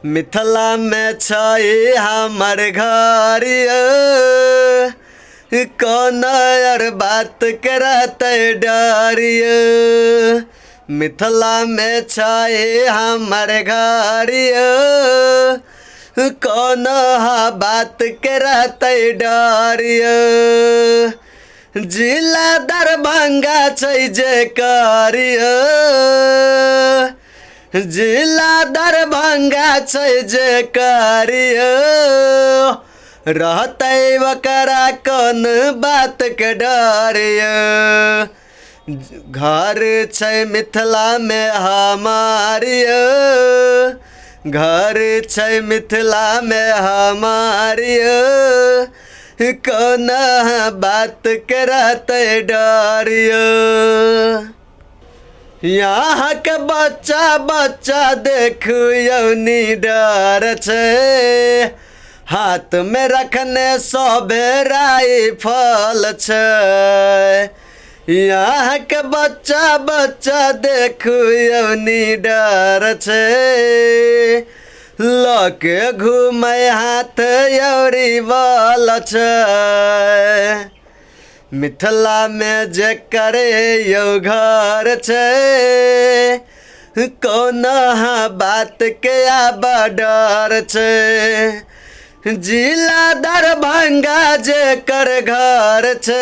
मिथिला में छै हमर घर कौन और बात करते डर मिथिला में छै हमर घर कौन बात करते डर जिला दरभंगा छै जे करिया जिला दरभंगा छै जे करिया रहते वकरा कौन बात के डर घर छै मिथिला में हमार घर छै मिथिला में हमार कौन बात करते डर यहाँ के बच्चा बच्चा देखू यौनी डर छै हाथ में रखने सबे राइफल छै यहाँ के बच्चा बच्चा देखू यौनी डर छै लके घूमे हाथ यौरी बल छै मिथिला में जे करे यो घर छै कौन बात के आब डर छै जिला दरभंगा जे कर घर छै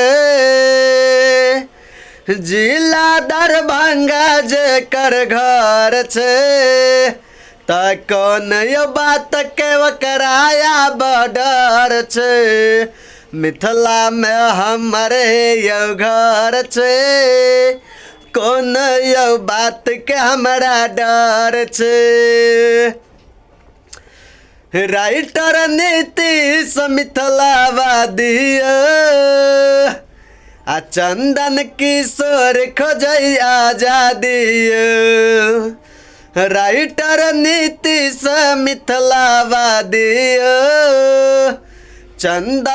जिला दरभंगा जे कर घर छै त कौन यो बात के वकराया बडर छै मिथिला में हमारे यो घर छै कौन यो बात के हमरा डर छै राइटर नीतीश मिथिलावादी आ चंदन किशोर खोजै आजादी राइटर नीतीश मिथिलावादी चंदन